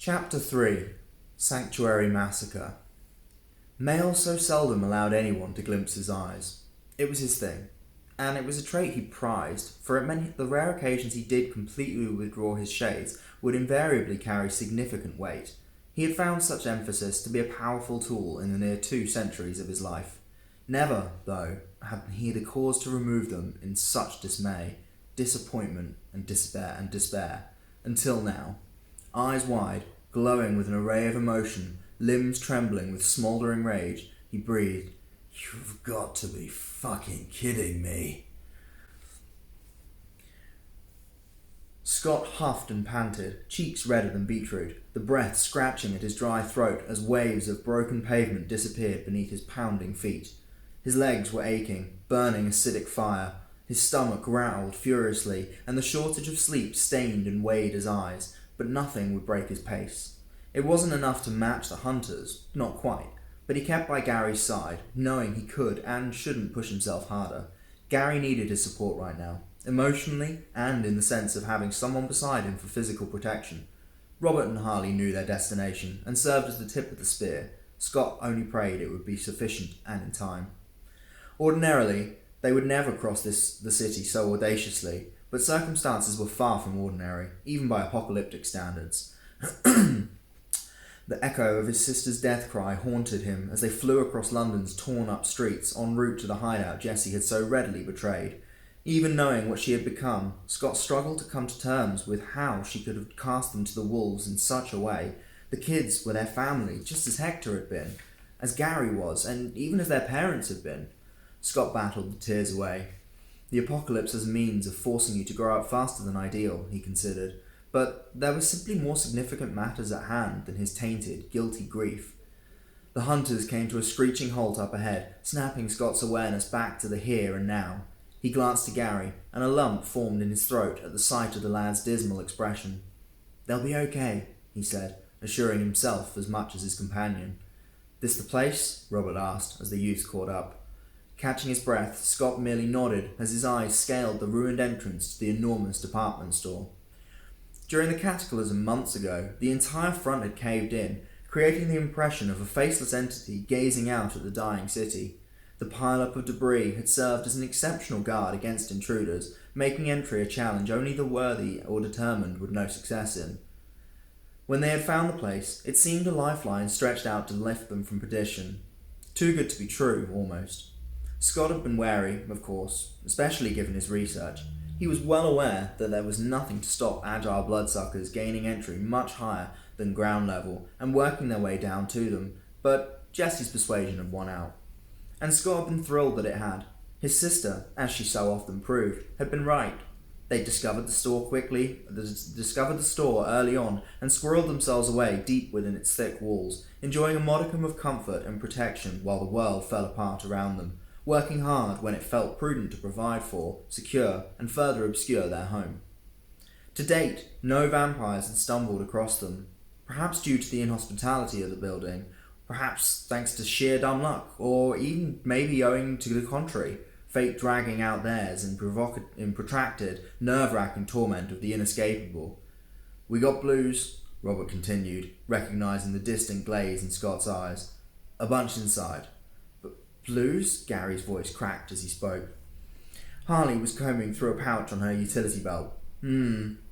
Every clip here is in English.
Chapter 3. Sanctuary Massacre. Mail so seldom allowed anyone to glimpse his eyes. It was his thing, and it was a trait he prized, for at the rare occasions he did completely withdraw his shades would invariably carry significant weight. He had found such emphasis to be a powerful tool in the near 2 centuries of his life. Never, though, had he the cause to remove them in such dismay, disappointment, and despair, until now. Eyes wide, glowing with an array of emotion, limbs trembling with smouldering rage, he breathed, "You've got to be fucking kidding me." Scott huffed and panted, cheeks redder than beetroot, the breath scratching at his dry throat as waves of broken pavement disappeared beneath his pounding feet. His legs were aching, burning acidic fire. His stomach growled furiously, and the shortage of sleep stained and weighed his eyes, but nothing would break his pace. It wasn't enough to match the hunters, not quite, but he kept by Gary's side, knowing he could and shouldn't push himself harder. Gary needed his support right now, emotionally and in the sense of having someone beside him for physical protection. Robert and Harley knew their destination and served as the tip of the spear. Scott only prayed it would be sufficient and in time. Ordinarily, they would never cross the city so audaciously, but circumstances were far from ordinary, even by apocalyptic standards. The echo of his sister's death cry haunted him as they flew across London's torn-up streets en route to the hideout Jessie had so readily betrayed. Even knowing what she had become, Scott struggled to come to terms with how she could have cast them to the wolves in such a way. The kids were their family, just as Hector had been, as Gary was, and even as their parents had been. Scott battled the tears away. The apocalypse as a means of forcing you to grow up faster than ideal, he considered. But there were simply more significant matters at hand than his tainted, guilty grief. The hunters came to a screeching halt up ahead, snapping Scott's awareness back to the here and now. He glanced to Gary, and a lump formed in his throat at the sight of the lad's dismal expression. "They'll be okay," he said, assuring himself as much as his companion. "This the place?" Robert asked, as the youths caught up. Catching his breath, Scott merely nodded as his eyes scaled the ruined entrance to the enormous department store. During the cataclysm months ago, the entire front had caved in, creating the impression of a faceless entity gazing out at the dying city. The pile-up of debris had served as an exceptional guard against intruders, making entry a challenge only the worthy or determined would know success in. When they had found the place, it seemed a lifeline stretched out to lift them from perdition. Too good to be true, almost. Scott had been wary, of course, especially given his research. He was well aware that there was nothing to stop agile bloodsuckers gaining entry much higher than ground level and working their way down to them, but Jessie's persuasion had won out. And Scott had been thrilled that it had. His sister, as she so often proved, had been right. They discovered the store early on and squirreled themselves away deep within its thick walls, enjoying a modicum of comfort and protection while the world fell apart around them, working hard when it felt prudent to provide for, secure, and further obscure their home. To date, no vampires had stumbled across them, perhaps due to the inhospitality of the building, perhaps thanks to sheer dumb luck, or even maybe owing to the contrary, fate dragging out theirs in protracted, nerve-wracking torment of the inescapable. "We got blues," Robert continued, recognizing the distant glaze in Scott's eyes. "A bunch inside." "Blues?" Gary's voice cracked as he spoke. Harley was combing through a pouch on her utility belt.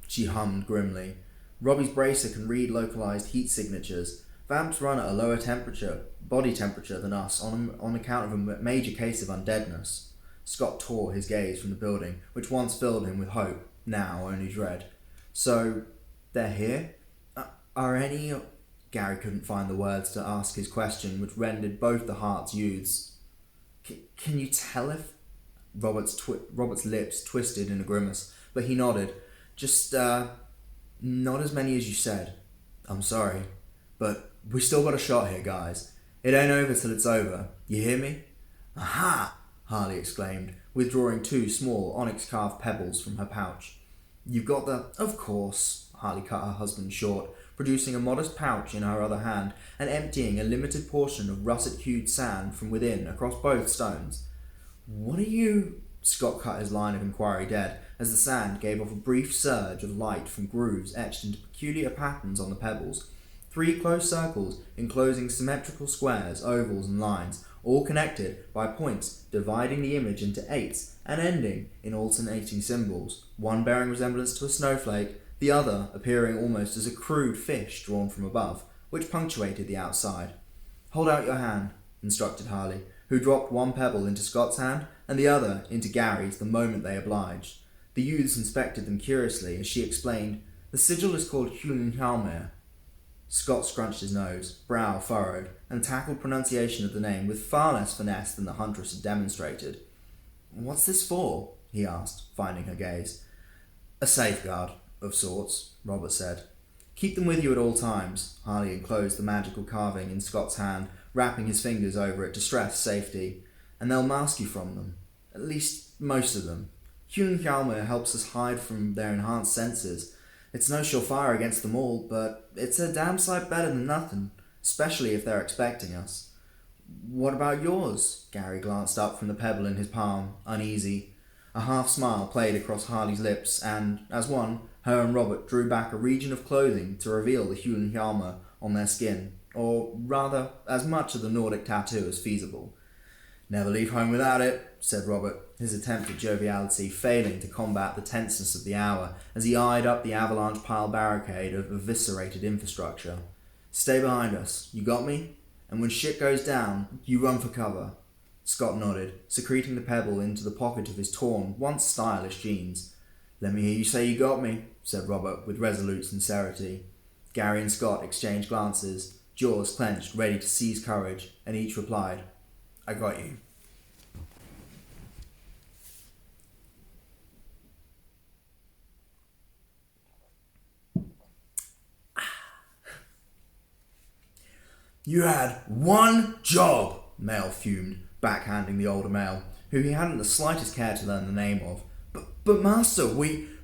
She hummed grimly. "Robbie's bracer can read localized heat signatures. Vamps run at a lower body temperature than us on account of a major case of undeadness." Scott tore his gaze from the building, which once filled him with hope, now only dread. "So, they're here? Are any..." Gary couldn't find the words to ask his question, which rendered both the hearts youths. Can you tell if..." Robert's lips twisted in a grimace, but he nodded. "Just, not as many as you said. I'm sorry. But we still got a shot here, guys. It ain't over till it's over. You hear me?" "Aha!" Harley exclaimed, withdrawing 2 small onyx-carved pebbles from her pouch. "You've got the..." "Of course," Harley cut her husband short, producing a modest pouch in her other hand and emptying a limited portion of russet-hued sand from within across both stones. "What are you..." Scott cut his line of inquiry dead as the sand gave off a brief surge of light from grooves etched into peculiar patterns on the pebbles. 3 close circles enclosing symmetrical squares, ovals, and lines, all connected by points dividing the image into 8s and ending in alternating symbols, one bearing resemblance to a snowflake, the other appearing almost as a crude fish drawn from above, which punctuated the outside. "Hold out your hand," instructed Harley, who dropped one pebble into Scott's hand and the other into Gary's the moment they obliged. The youths inspected them curiously as she explained, "The sigil is called Hjalmar." Scott scrunched his nose, brow furrowed, and tackled pronunciation of the name with far less finesse than the huntress had demonstrated. "What's this for?" he asked, finding her gaze. "A safeguard, of sorts," Robert said. "Keep them with you at all times." Harley enclosed the magical carving in Scott's hand, wrapping his fingers over it to stress safety. "And they'll mask you from them. At least, most of them. Hjalmar helps us hide from their enhanced senses. It's no surefire against them all, but it's a damn sight better than nothing, especially if they're expecting us." "What about yours?" Gary glanced up from the pebble in his palm, uneasy. A half smile played across Harley's lips, and, as one, her and Robert drew back a region of clothing to reveal the Hjalmar on their skin, or rather, as much of the Nordic tattoo as feasible. "Never leave home without it," said Robert, his attempt at joviality failing to combat the tenseness of the hour as he eyed up the avalanche-pile barricade of eviscerated infrastructure. "Stay behind us, you got me? And when shit goes down, you run for cover." Scott nodded, secreting the pebble into the pocket of his torn, once stylish jeans. "Let me hear you say you got me," said Robert with resolute sincerity. Gary and Scott exchanged glances, jaws clenched, ready to seize courage, and each replied, "I got you." "You had one job," Male fumed, backhanding the older male, who he hadn't the slightest care to learn the name of. But master,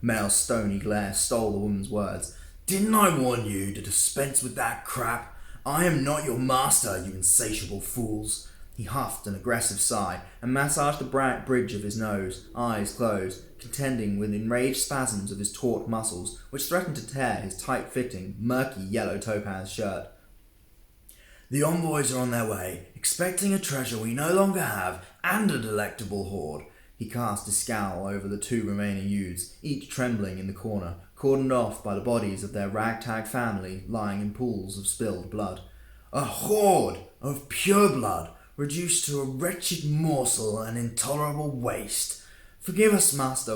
Male's stony glare stole the woman's words. "Didn't I warn you to dispense with that crap? I am not your master, you insatiable fools." He huffed an aggressive sigh and massaged the bridge of his nose, eyes closed, contending with enraged spasms of his taut muscles, which threatened to tear his tight-fitting, murky yellow topaz shirt. "The envoys are on their way, expecting a treasure we no longer have, and a delectable hoard." He cast his scowl over the 2 remaining youths, each trembling in the corner, cordoned off by the bodies of their ragtag family lying in pools of spilled blood. "A hoard of pure blood, reduced to a wretched morsel and intolerable waste. Forgive us, master,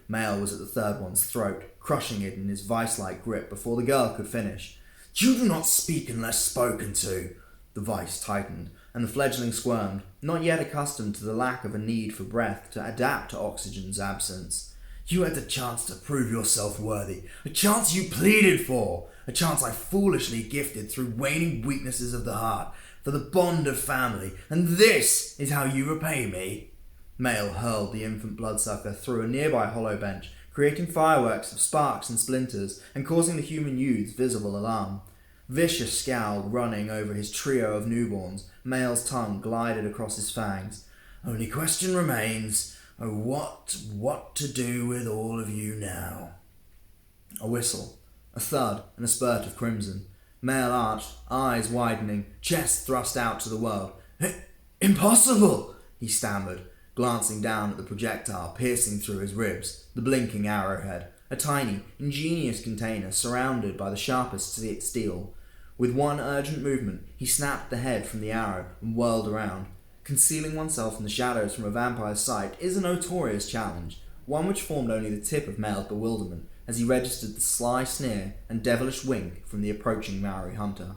Male was at the third one's throat, crushing it in his vice-like grip before the girl could finish. "You do not speak unless spoken to." The vice tightened, and the fledgling squirmed, not yet accustomed to the lack of a need for breath to adapt to oxygen's absence. "You had the chance to prove yourself worthy, a chance you pleaded for, a chance I foolishly gifted through waning weaknesses of the heart, for the bond of family, and this is how you repay me." Male hurled the infant bloodsucker through a nearby hollow bench, creating fireworks of sparks and splinters, and causing the human youths visible alarm. Vicious scowl running over his trio of newborns, Male's tongue glided across his fangs. "Only question remains, oh, what to do with all of you now?" A whistle, a thud, and a spurt of crimson. Male arched, eyes widening, chest thrust out to the world. "Impossible!" he stammered, glancing down at the projectile piercing through his ribs, the blinking arrowhead, a tiny, ingenious container surrounded by the sharpest steel. With one urgent movement, he snapped the head from the arrow and whirled around. Concealing oneself in the shadows from a vampire's sight is a notorious challenge, one which formed only the tip of Male's bewilderment as he registered the sly sneer and devilish wink from the approaching Maori hunter.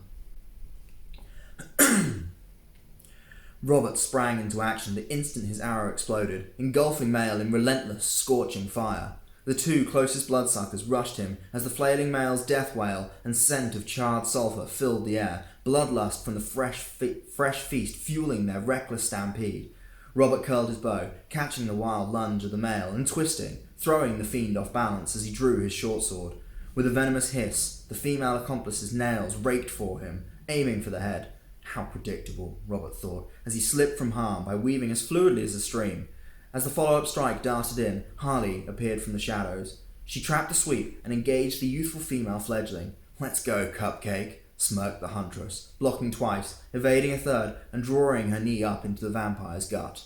Robert sprang into action the instant his arrow exploded, engulfing Male in relentless, scorching fire. The 2 closest bloodsuckers rushed him as the flailing male's death wail and scent of charred sulphur filled the air, bloodlust from the fresh feast fueling their reckless stampede. Robert curled his bow, catching the wild lunge of the male and twisting, throwing the fiend off balance as he drew his short sword. With a venomous hiss, the female accomplice's nails raked for him, aiming for the head. How predictable, Robert thought, as he slipped from harm by weaving as fluidly as a stream. As the follow-up strike darted in, Harley appeared from the shadows. She trapped the sweep and engaged the youthful female fledgling. "Let's go, Cupcake." smirked the huntress, blocking twice, evading a third, and drawing her knee up into the vampire's gut.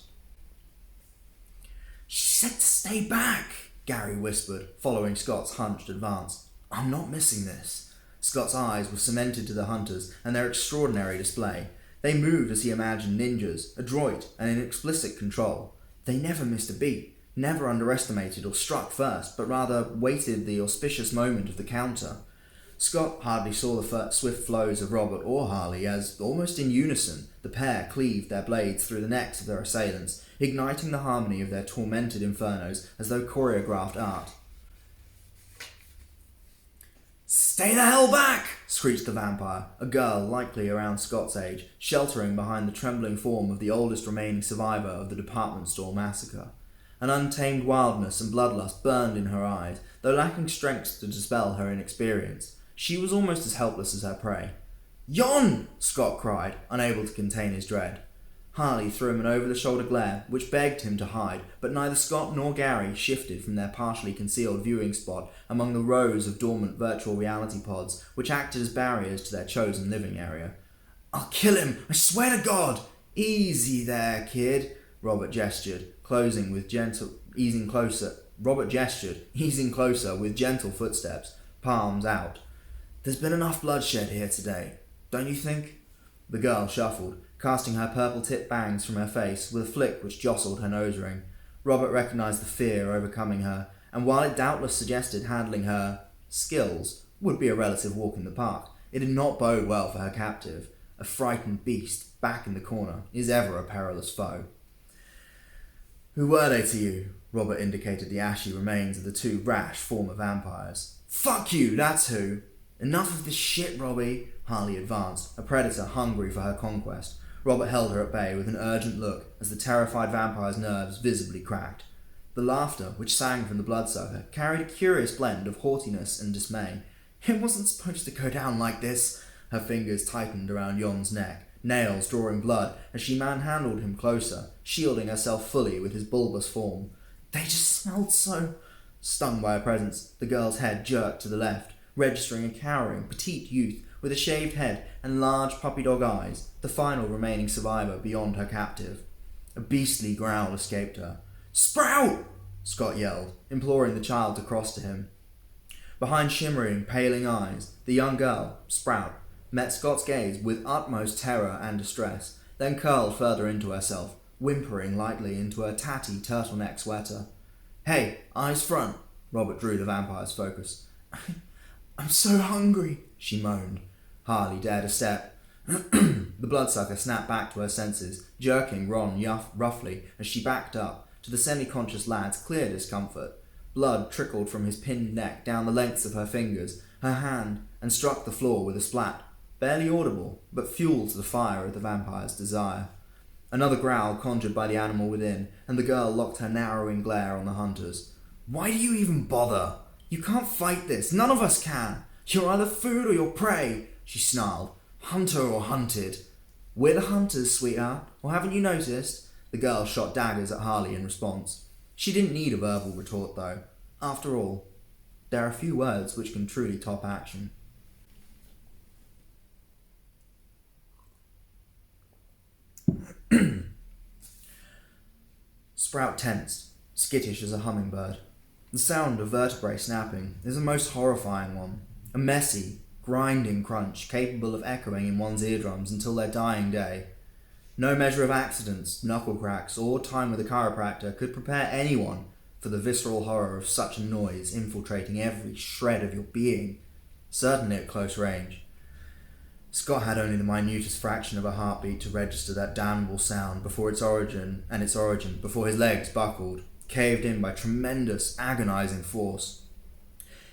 "She said to stay back," Gary whispered, following Scott's hunched advance. "I'm not missing this." Scott's eyes were cemented to the hunters and their extraordinary display. They moved as he imagined ninjas, adroit and in explicit control. They never missed a beat, never underestimated or struck first, but rather waited the auspicious moment of the counter. Scott hardly saw the swift flows of Robert or Harley as, almost in unison, the pair cleaved their blades through the necks of their assailants, igniting the harmony of their tormented infernos as though choreographed art. "Stay the hell back!" screeched the vampire, a girl likely around Scott's age, sheltering behind the trembling form of the oldest remaining survivor of the department store massacre. An untamed wildness and bloodlust burned in her eyes, though lacking strength to dispel her inexperience. She was almost as helpless as her prey. "Yon!" Scott cried, unable to contain his dread. Harley threw him an over-the-shoulder glare, which begged him to hide, but neither Scott nor Gary shifted from their partially concealed viewing spot among the rows of dormant virtual reality pods which acted as barriers to their chosen living area. "I'll kill him, I swear to God!" "Easy there, kid," Robert gestured, easing closer with gentle footsteps, palms out. "There's been enough bloodshed here today, don't you think?" The girl shuffled, casting her purple-tipped bangs from her face with a flick which jostled her nose ring. Robert recognised the fear overcoming her, and while it doubtless suggested handling her skills would be a relative walk in the park, it did not bode well for her captive. A frightened beast, back in the corner, is ever a perilous foe. "Who were they to you?" Robert indicated the ashy remains of the two rash former vampires. "Fuck you, that's who!" "Enough of this shit, Robbie," Harley advanced, a predator hungry for her conquest. Robert held her at bay with an urgent look as the terrified vampire's nerves visibly cracked. The laughter, which sang from the bloodsucker, carried a curious blend of haughtiness and dismay. "It wasn't supposed to go down like this." Her fingers tightened around Yon's neck, nails drawing blood as she manhandled him closer, shielding herself fully with his bulbous form. "They just smelled so—" Stung by her presence, the girl's head jerked to the left, registering a cowering, petite youth with a shaved head and large puppy-dog eyes, the final remaining survivor beyond her captive. A beastly growl escaped her. "Sprout!" Scott yelled, imploring the child to cross to him. Behind shimmering, paling eyes, the young girl, Sprout, met Scott's gaze with utmost terror and distress, then curled further into herself, whimpering lightly into her tatty turtleneck sweater. "Hey, eyes front!" Robert drew the vampire's focus. "I'm so hungry," she moaned. Harley dared a step. The bloodsucker snapped back to her senses, jerking Ron roughly as she backed up, to the semi-conscious lad's clear discomfort. Blood trickled from his pinned neck down the lengths of her fingers, her hand, and struck the floor with a splat, barely audible, but fuel to the fire of the vampire's desire. Another growl conjured by the animal within, and the girl locked her narrowing glare on the hunters. "Why do you even bother? You can't fight this. None of us can. You're either food or you're prey," she snarled. "Hunter or hunted." "We're the hunters, sweetheart. Or haven't you noticed?" The girl shot daggers at Harley in response. She didn't need a verbal retort, though. After all, there are few words which can truly top action. Sprout tensed, skittish as a hummingbird. The sound of vertebrae snapping is a most horrifying one. A messy, grinding crunch capable of echoing in one's eardrums until their dying day. No measure of accidents, knuckle cracks, or time with a chiropractor could prepare anyone for the visceral horror of such a noise infiltrating every shred of your being, certainly at close range. Scott had only the minutest fraction of a heartbeat to register that damnable sound before its origin, before his legs buckled, caved in by tremendous, agonizing force.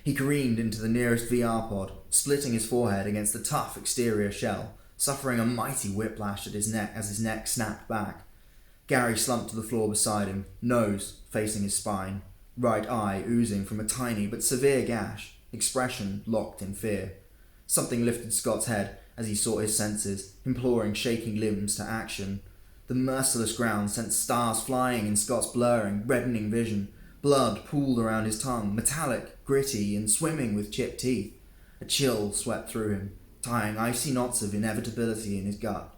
He careened into the nearest VR pod, splitting his forehead against the tough exterior shell, suffering a mighty whiplash at his neck as his neck snapped back. Gary slumped to the floor beside him, nose facing his spine, right eye oozing from a tiny but severe gash, expression locked in fear. Something lifted Scott's head as he sought his senses, imploring shaking limbs to action. The merciless ground sent stars flying in Scott's blurring, reddening vision. Blood pooled around his tongue, metallic, gritty, and swimming with chipped teeth. A chill swept through him. tying icy knots of inevitability in his gut.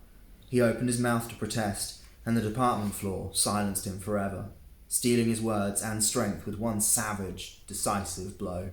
He opened his mouth to protest, and the department floor silenced him forever, stealing his words and strength with one savage, decisive blow.